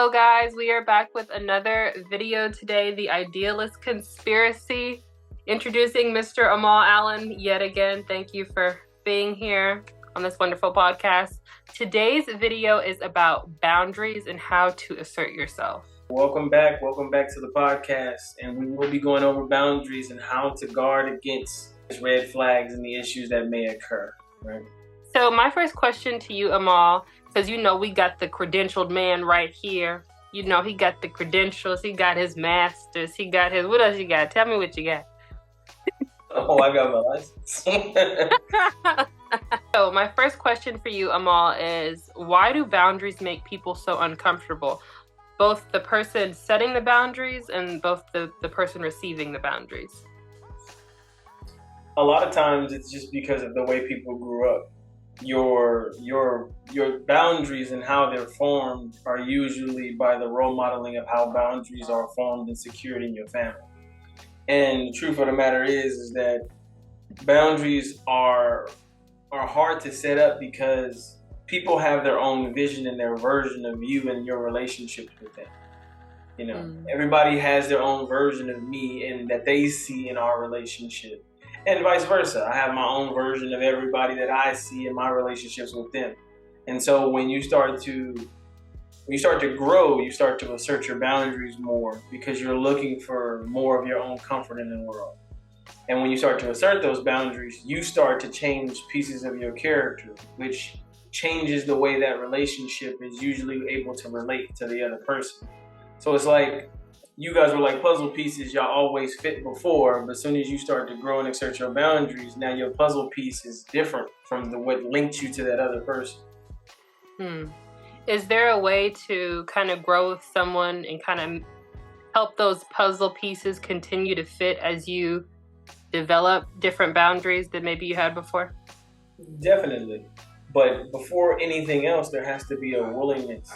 Hello guys, we are back with another video today, The Idealist Conspiracy. Introducing Mr. Amal Allen yet again. Thank you for being here on this wonderful podcast. Today's video is about boundaries and how to assert yourself. Welcome back to the podcast, and we will be going over boundaries and how to guard against red flags and the issues that may occur, right? So my first question to you, Amal, because we got the credentialed man right here. He got the credentials, he got his masters, he got his, what else you got? Tell me what you got. Oh, I got my license. So my first question for you, Amal, is why do boundaries make people so uncomfortable? Both the person setting the boundaries and both the person receiving the boundaries. A lot of times it's just because of the way people grew up. Your boundaries and how they're formed are usually by the role modeling of how boundaries are formed and secured in your family. And the truth of the matter is that boundaries are hard to set up because people have their own vision and their version of you and your relationship with them. Everybody has their own version of me and that they see in our relationship. And vice versa. I have my own version of everybody that I see in my relationships with them. And so when you start to grow, you start to assert your boundaries more because you're looking for more of your own comfort in the world. And when you start to assert those boundaries, you start to change pieces of your character, which changes the way that relationship is usually able to relate to the other person. So it's like you guys were like puzzle pieces, y'all always fit before, but as soon as you start to grow and assert your boundaries, now your puzzle piece is different from what linked you to that other person. Is there a way to kind of grow with someone and kind of help those puzzle pieces continue to fit as you develop different boundaries that maybe you had before? Definitely. But before anything else, there has to be a willingness.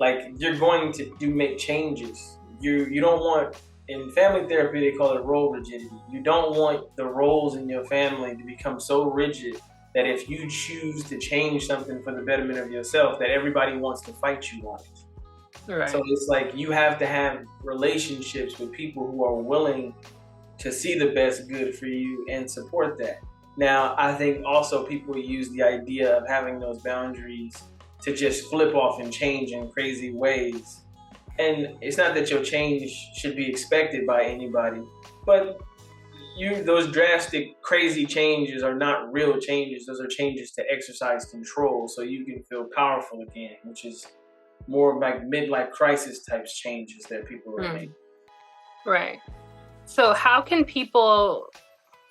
Like you're going to make changes. You don't want, in family therapy, they call it role rigidity. You don't want the roles in your family to become so rigid that if you choose to change something for the betterment of yourself, that everybody wants to fight you on it. Right. So it's like you have to have relationships with people who are willing to see the best good for you and support that. Now, I think also people use the idea of having those boundaries to just flip off and change in crazy ways. And it's not that your change should be expected by anybody, but those drastic, crazy changes are not real changes. Those are changes to exercise control so you can feel powerful again, which is more like midlife crisis types changes that people are making. Right. So how can people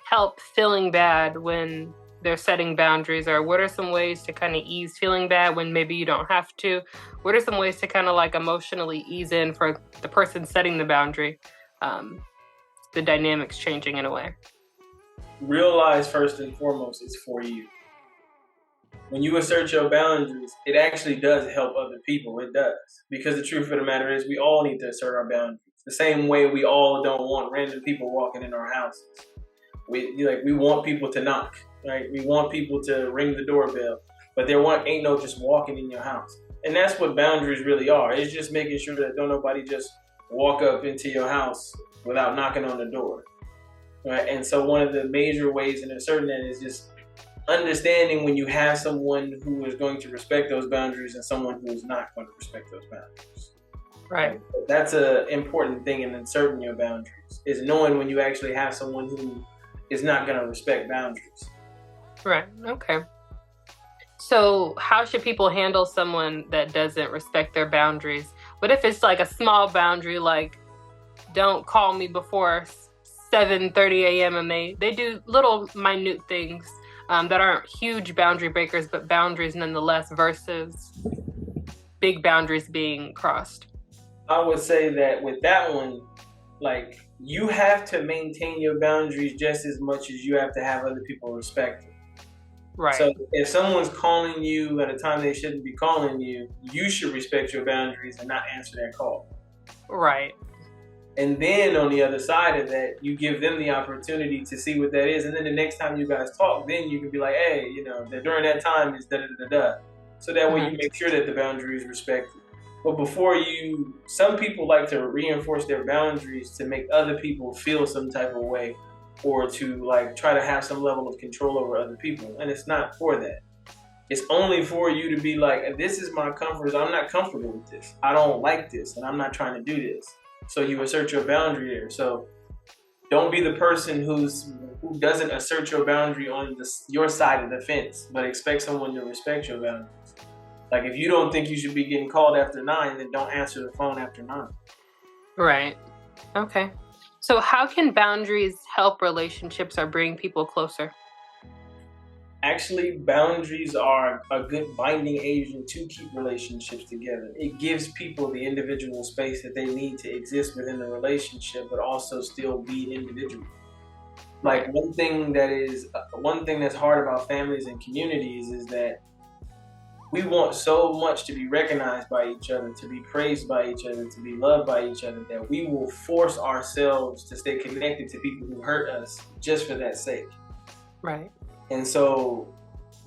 help feeling bad when they're setting boundaries, or what are some ways to kind of ease feeling bad when maybe you don't have to? What are some ways to kind of like emotionally ease in for the person setting the boundary, the dynamics changing in a way? Realize first and foremost it's for you. When you assert your boundaries, it actually does help other people. It does. Because the truth of the matter is we all need to assert our boundaries. The same way we all don't want random people walking in our houses. We want people to knock. Right? We want people to ring the doorbell, but ain't no just walking in your house. And that's what boundaries really are. It's just making sure that don't nobody just walk up into your house without knocking on the door. Right? And so one of the major ways in asserting that is just understanding when you have someone who is going to respect those boundaries and someone who is not going to respect those boundaries. Right. That's an important thing in asserting your boundaries, is knowing when you actually have someone who is not going to respect boundaries. Right. Okay. So how should people handle someone that doesn't respect their boundaries? What if it's like a small boundary, like don't call me before 7:30 a.m. and they do little minute things that aren't huge boundary breakers, but boundaries nonetheless, versus big boundaries being crossed? I would say that with that one, like you have to maintain your boundaries just as much as you have to have other people respect it. Right. So if someone's calling you at a time they shouldn't be calling you, you should respect your boundaries and not answer their call. Right. And then on the other side of that, you give them the opportunity to see what that is. And then the next time you guys talk, then you can be like, hey, that during that time is da-da-da-da-da. So that way you make sure that the boundary is respected. But some people like to reinforce their boundaries to make other people feel some type of way, or to like try to have some level of control over other people. And it's not for that. It's only for you to be like, this is my comfort zone. I'm not comfortable with this. I don't like this, and I'm not trying to do this. So you assert your boundary there. So don't be the person who doesn't assert your boundary on your side of the fence, but expect someone to respect your boundaries. Like if you don't think you should be getting called after 9, then don't answer the phone after 9. Right. Okay. So how can boundaries help relationships or bring people closer? Actually, boundaries are a good binding agent to keep relationships together. It gives people the individual space that they need to exist within the relationship, but also still be individual. Like one thing that's hard about families and communities is that we want so much to be recognized by each other, to be praised by each other, to be loved by each other, that we will force ourselves to stay connected to people who hurt us just for that sake. Right. And so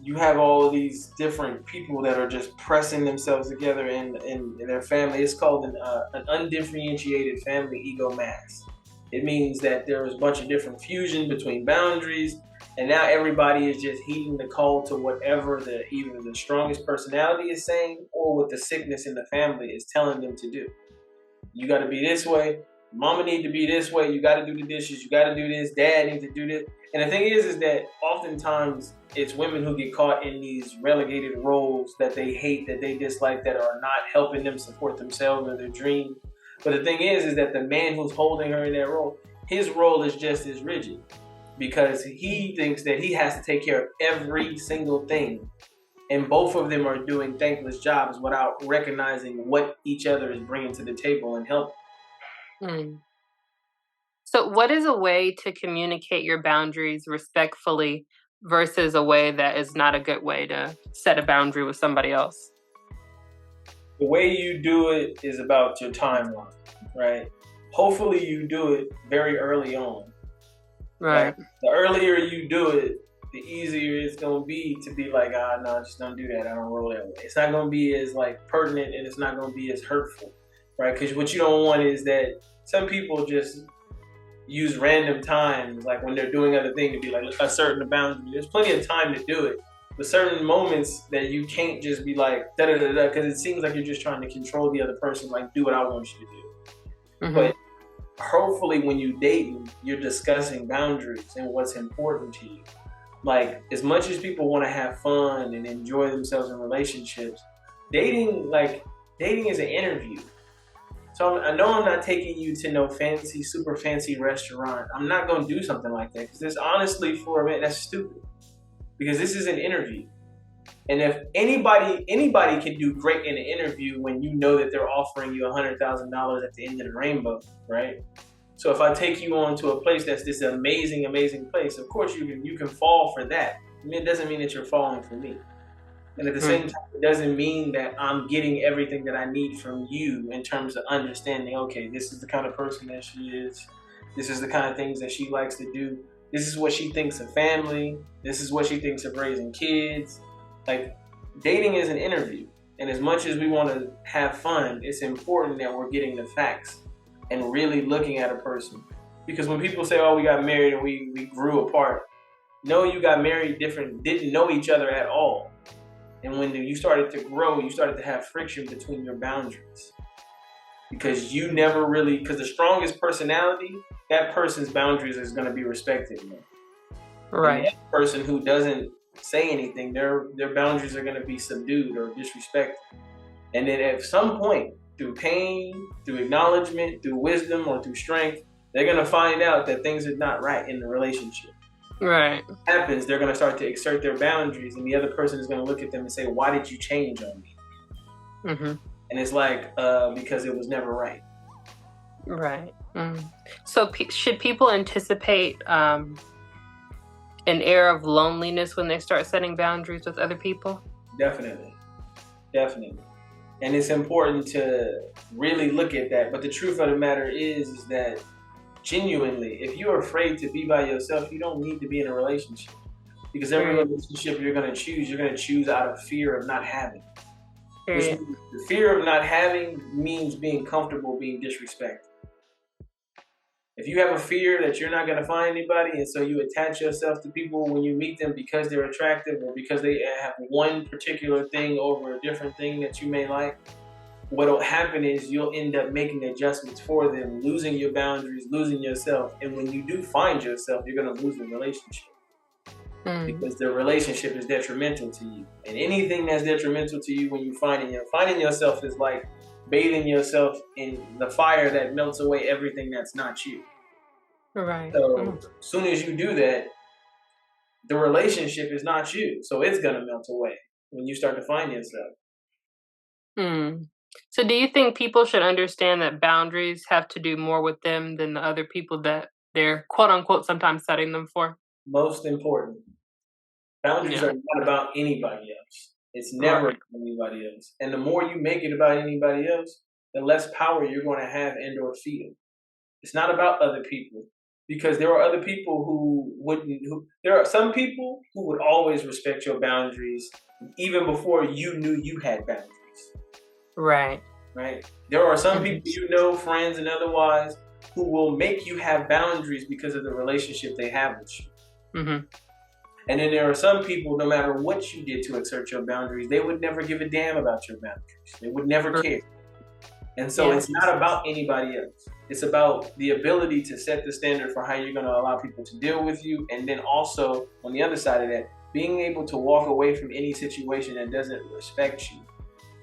you have all of these different people that are just pressing themselves together in their family. It's called an undifferentiated family ego mass. It means that there's a bunch of different fusion between boundaries, and now everybody is just heeding the call to whatever either the strongest personality is saying or what the sickness in the family is telling them to do. You got to be this way. Mama need to be this way. You got to do the dishes. You got to do this. Dad needs to do this. And the thing is that oftentimes it's women who get caught in these relegated roles that they hate, that they dislike, that are not helping them support themselves or their dreams. But the thing is that the man who's holding her in that role, his role is just as rigid because he thinks that he has to take care of every single thing. And both of them are doing thankless jobs without recognizing what each other is bringing to the table and helping. So what is a way to communicate your boundaries respectfully versus a way that is not a good way to set a boundary with somebody else? The way you do it is about your timeline, right? Hopefully you do it very early on. Right. The earlier you do it, the easier it's going to be to be like, no, just don't do that. I don't roll that way. It's not going to be as like pertinent, and it's not going to be as hurtful, right? Because what you don't want is that some people just use random times, like when they're doing other things, to be like asserting the boundary. There's plenty of time to do it, but certain moments that you can't just be like da da da da, because it seems like you're just trying to control the other person, like do what I want you to do. Mm-hmm. But hopefully when you dating, you're discussing boundaries and what's important to you. Like as much as people want to have fun and enjoy themselves in relationships, dating is an interview. So I know I'm not taking you to no fancy, super fancy restaurant. I'm not going to do something like that because this, honestly, for a minute, that's stupid. Because this is an interview, and if anybody can do great in an interview when you know that they're offering you $100,000 at the end of the rainbow, right? So if I take you on to a place that's this amazing, amazing place, of course you can fall for that. I mean, it doesn't mean that you're falling for me. And at the same time, it doesn't mean that I'm getting everything that I need from you in terms of understanding, okay, this is the kind of person that she is. This is the kind of things that she likes to do. This is what she thinks of family. This is what she thinks of raising kids. Like, dating is an interview. And as much as we want to have fun, it's important that we're getting the facts and really looking at a person. Because when people say, oh, we got married and we grew apart. No, you got married different, didn't know each other at all. And when you started to grow, you started to have friction between your boundaries. Because you never really, because the strongest personality, that person's boundaries is going to be respected. Man. Right. And that person who doesn't say anything, their boundaries are going to be subdued or disrespected. And then at some point, through pain, through acknowledgement, through wisdom, or through strength, they're going to find out that things are not right in the relationship. Right. What happens, they're going to start to exert their boundaries, and the other person is going to look at them and say, why did you change on me? Mm-hmm. And it's like, because it was never right. Right. Mm. So should people anticipate an air of loneliness when they start setting boundaries with other people? Definitely. And it's important to really look at that. But the truth of the matter is that genuinely, if you're afraid to be by yourself, you don't need to be in a relationship. Because every relationship you're going to choose out of fear of not having. which Period. means the fear of not having means being comfortable being disrespected. If you have a fear that you're not going to find anybody, and so you attach yourself to people when you meet them because they're attractive or because they have one particular thing over a different thing that you may like, what'll happen is you'll end up making adjustments for them, losing your boundaries, losing yourself. And when you do find yourself, you're going to lose the relationship because the relationship is detrimental to you. And anything that's detrimental to you when you finding yourself is like bathing yourself in the fire that melts away everything that's not you. Right. So as soon as you do that, the relationship is not you. So it's going to melt away when you start to find yourself. So do you think people should understand that boundaries have to do more with them than the other people that they're quote unquote sometimes setting them for? Most important, boundaries Yeah. are not about anybody else. It's never Right. about anybody else. And the more you make it about anybody else, the less power you're going to have and or feel. It's not about other people because there are other people who wouldn't. There are some people who would always respect your boundaries even before you knew you had boundaries. Right. Right? There are some Mhm. people you know, friends and otherwise, who will make you have boundaries because of the relationship they have with you. Mhm. And then there are some people, no matter what you did to exert your boundaries, they would never give a damn about your boundaries. They would never R care. And so Yeah. it's not about anybody else. It's about the ability to set the standard for how you're going to allow people to deal with you. And then also, on the other side of that, being able to walk away from any situation that doesn't respect you.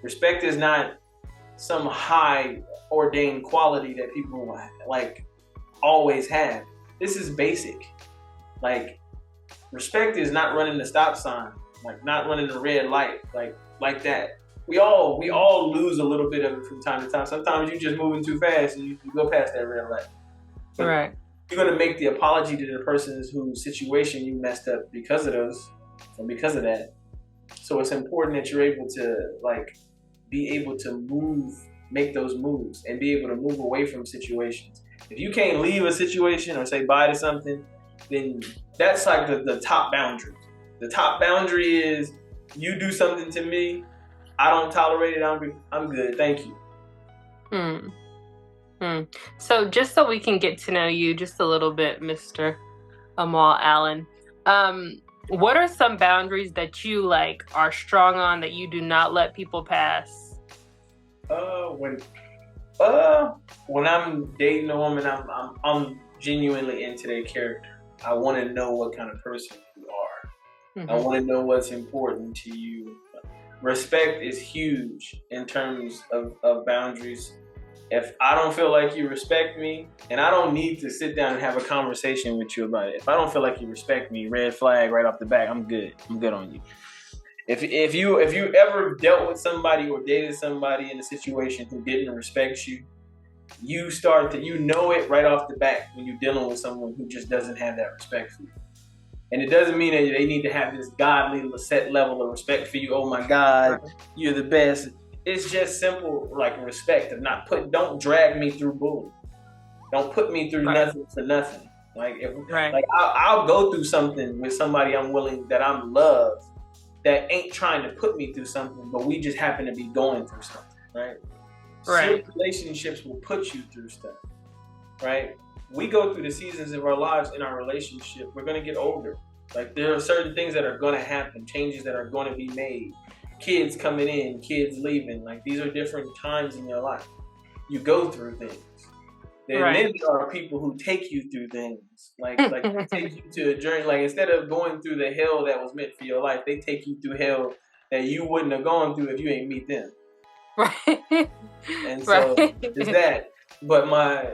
Respect is not some high ordained quality that people like always have. This is basic. Like respect is not running the stop sign, like not running the red light, like that. We all lose a little bit of it from time to time. Sometimes you're just moving too fast and you go past that red light. But Right. you're gonna make the apology to the person whose situation you messed up because of those or because of that. So it's important that you're able to like be able to make those moves and be able to move away from situations. If you can't leave a situation or say bye to something, then that's like the top boundary. The top boundary is you do something to me, I don't tolerate it, I'm good, thank you. Mm. So just so we can get to know you just a little bit, Mr. Amal Allen, what are some boundaries that you like are strong on that you do not let people pass? Uh, when when I'm dating a woman, I'm genuinely into their character. I want to know what kind of person you are. I Hmm. want to know what's important to you. Respect is huge in terms of boundaries. If I don't feel like you respect me, and I don't need to sit down and have a conversation with you about it. If I don't feel like you respect me, red flag right off the bat, I'm good. I'm good on you. If you ever dealt with somebody or dated somebody in a situation who didn't respect you, you know it right off the bat when you're dealing with someone who just doesn't have that respect for you. And it doesn't mean that they need to have this godly set level of respect for you. Oh my God, Right. you're the best. It's just simple like respect of not don't drag me through bullying. Don't put me through Right. nothing for nothing. Right. I'll go through something with somebody I'm love that ain't trying to put me through something, but we just happen to be going through something, right? Serious Right. relationships will put you through stuff, right? We go through the seasons of our lives in our relationship. We're gonna get older. Like there are certain things that are gonna happen, changes that are gonna be made, kids coming in, kids leaving. Like these are different times in your life. You go through things. And then Right. there are people who take you through things, like take you to a journey. Like instead of going through the hell that was meant for your life, they take you through hell that you wouldn't have gone through if you ain't meet them. Right. And so there's Right. that. But my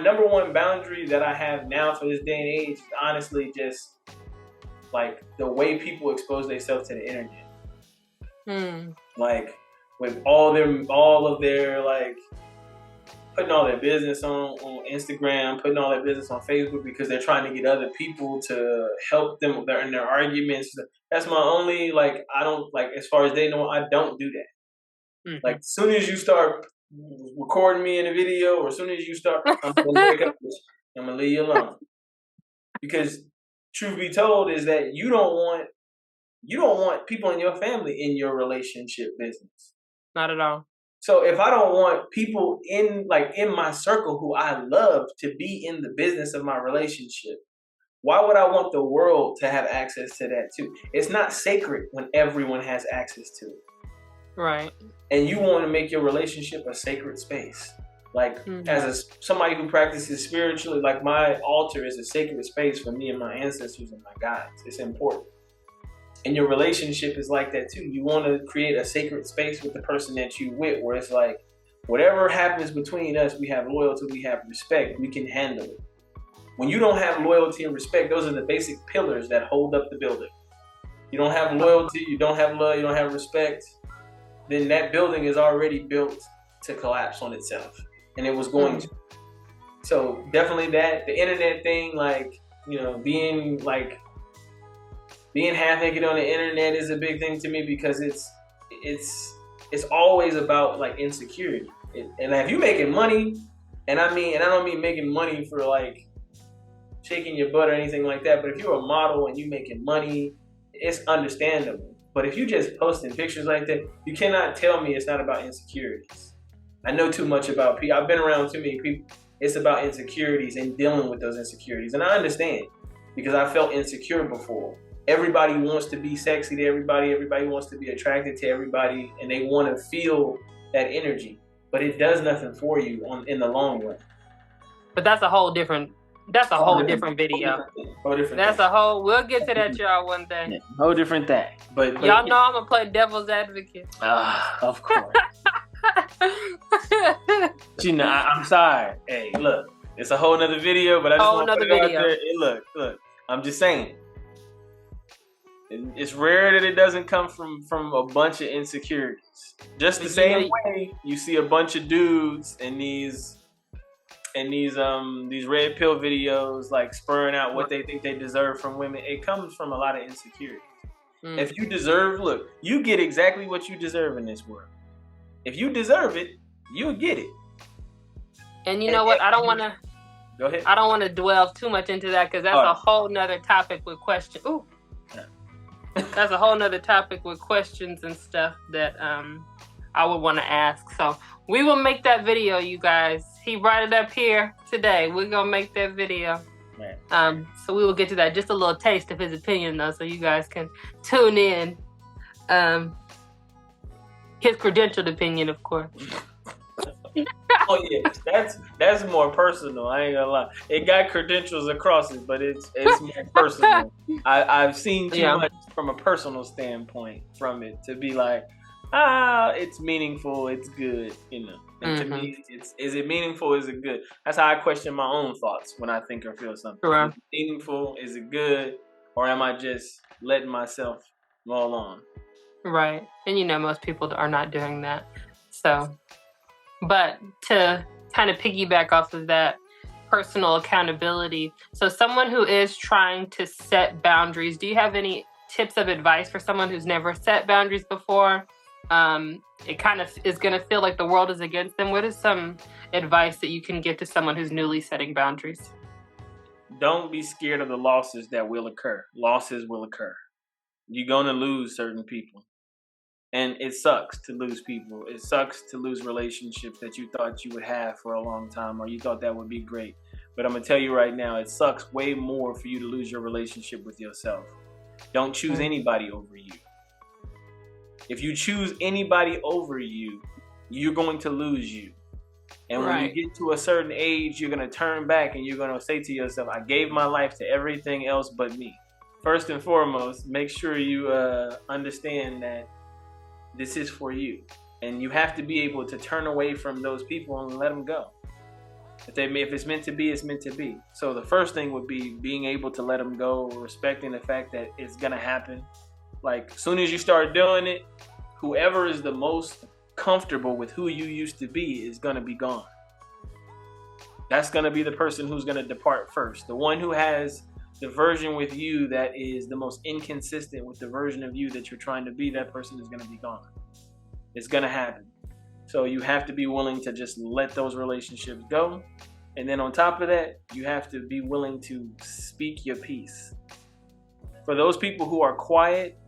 number one boundary that I have now for this day and age is honestly just like the way people expose themselves to the internet. Like with all of their like putting all their business on Instagram, putting all their business on Facebook because they're trying to get other people to help them in their arguments. That's my only like I don't like as far as they know I don't do that. Like Hmm. as soon as you start recording me in a video, or as soon as you start, I'm gonna break up with you. I'm gonna leave you alone because truth be told is that you don't want You don't want people in your family in your relationship business. Not at all. So if I don't want people in my circle who I love to be in the business of my relationship, why would I want the world to have access to that too? It's not sacred when everyone has access to it. Right. And you want to make your relationship a sacred space. Like as somebody who practices spiritually, like my altar is a sacred space for me and my ancestors and my guides. It's important. And your relationship is like that too. You want to create a sacred space with the person that you with, where it's like, whatever happens between us, we have loyalty, we have respect, we can handle it. When you don't have loyalty and respect, those are the basic pillars that hold up the building. You don't have loyalty, you don't have love, you don't have respect, then that building is already built to collapse on itself. And it was going to. So definitely that. The internet thing, being half naked on the internet is a big thing to me, because it's always about like insecurity. And if you making money, and I don't mean making money for like shaking your butt or anything like that, but if you're a model and you making money, it's understandable. But if you just posting pictures like that, you cannot tell me it's not about insecurities. I know too much about people. I've been around too many people. It's about insecurities and dealing with those insecurities. And I understand, because I felt insecure before. Everybody wants to be sexy to everybody. Everybody wants to be attracted to everybody, and they want to feel that energy. But it does nothing for you in the long run. But that's a whole different video. We'll get to that, y'all, one day. Yeah, whole different thing. But y'all know I'm gonna play devil's advocate. Of course. I'm sorry. Hey, look, it's a whole nother video, but I just want to put it out there. Hey, look, I'm just saying. It's rare that it doesn't come from a bunch of insecurities. Just the same way you see a bunch of dudes in these red pill videos, like spurring out what they think they deserve from women. It comes from a lot of insecurity. If you deserve, look, you get exactly what you deserve in this world. If you deserve it, you'll get it. And you know what? I don't want to. Go ahead. I don't want to dwell too much into that, because that's a whole nother topic with questions. Ooh. That's a whole nother topic with questions and stuff that I would want to ask. So we will make that video, you guys. He brought it up here today. We're gonna make that video. Right. So we will get to that. Just a little taste of his opinion, though, so you guys can tune in. His credentialed opinion, of course. Oh yeah, that's more personal. I ain't gonna lie. It got credentials across it, but it's more personal. I've seen too much from a personal standpoint from it to be like, it's meaningful, it's good, And to me, is it meaningful? Is it good? That's how I question my own thoughts when I think or feel something. Is it meaningful? Is it good? Or am I just letting myself roll on? Right. And most people are not doing that. So, but to kind of piggyback off of that personal accountability. So someone who is trying to set boundaries, do you have any tips of advice for someone who's never set boundaries before? It kind of is going to feel like the world is against them. What is some advice that you can give to someone who's newly setting boundaries? Don't be scared of the losses that will occur. Losses will occur. You're going to lose certain people. And it sucks to lose people. It sucks to lose relationships that you thought you would have for a long time, or you thought that would be great. But I'm going to tell you right now, it sucks way more for you to lose your relationship with yourself. Don't choose anybody over you. If you choose anybody over you, you're going to lose you. And when you get to a certain age, you're going to turn back and you're going to say to yourself, I gave my life to everything else but me. First and foremost, make sure you understand that this is for you. And you have to be able to turn away from those people and let them go. If it's meant to be, it's meant to be. So the first thing would be being able to let them go, respecting the fact that it's going to happen. Like, as soon as you start doing it, whoever is the most comfortable with who you used to be is going to be gone. That's going to be the person who's going to depart first. The one who has the version with you that is the most inconsistent with the version of you that you're trying to be, that person is going to be gone. It's going to happen. So you have to be willing to just let those relationships go. And then on top of that, you have to be willing to speak your piece. For those people who are quiet,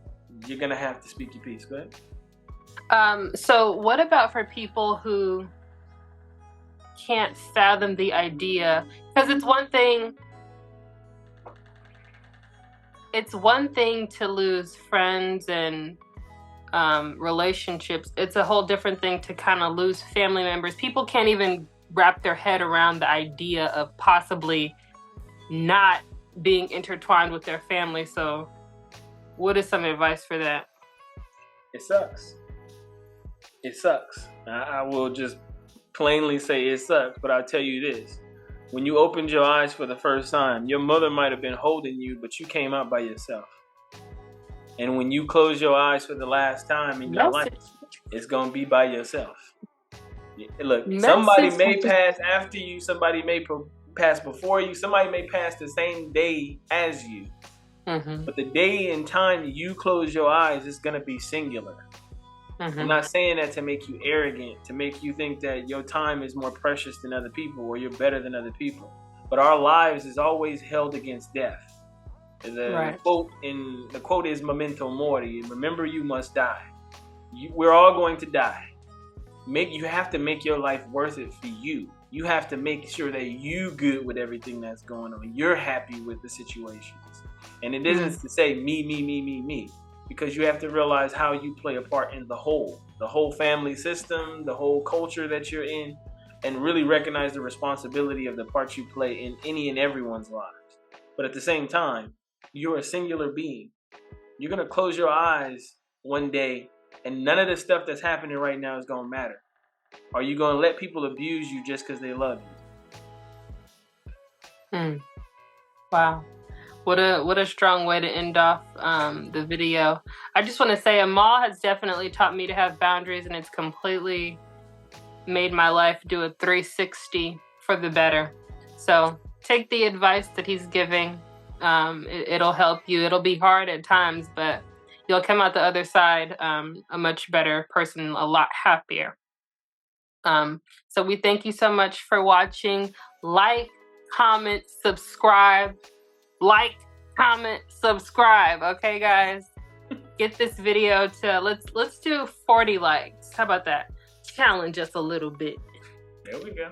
you're gonna have to speak your piece. Go ahead. So what about for people who can't fathom the idea? Because it's one thing to lose friends and relationships. It's a whole different thing to kind of lose family members. People can't even wrap their head around the idea of possibly not being intertwined with their family. So what is some advice for that? It sucks. It sucks. I will just plainly say it sucks, but I'll tell you this. When you opened your eyes for the first time, your mother might have been holding you, but you came out by yourself. And when you close your eyes for the last time in your life, it's going to be by yourself. Look, somebody may pass after you, somebody may pass before you, somebody may pass the same day as you. Mm-hmm. But the day and time you close your eyes is going to be singular. Mm-hmm. I'm not saying that to make you arrogant, to make you think that your time is more precious than other people or you're better than other people. But our lives is always held against death. The quote is memento mori. Remember, you must die. We're all going to die. You have to make your life worth it for you. You have to make sure that you good with everything that's going on. You're happy with the situations. And it isn't to say me. Because you have to realize how you play a part in the whole family system, the whole culture that you're in, and really recognize the responsibility of the part you play in any and everyone's lives. But at the same time, you're a singular being. You're going to close your eyes one day, and none of the stuff that's happening right now is going to matter. Are you going to let people abuse you just because they love you? Wow. What a strong way to end off the video. I just want to say Amal has definitely taught me to have boundaries, and it's completely made my life do a 360 for the better. So take the advice that he's giving. It'll help you. It'll be hard at times, but you'll come out the other side a much better person, a lot happier. So we thank you so much for watching. Like, comment, subscribe. Like, comment, subscribe. Okay, guys, get this video to let's do 40 likes. How about that? Challenge us a little bit. There we go.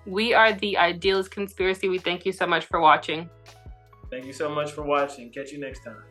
We are the Idealist Conspiracy. We thank you so much for watching. Thank you so much for watching. Catch you next time.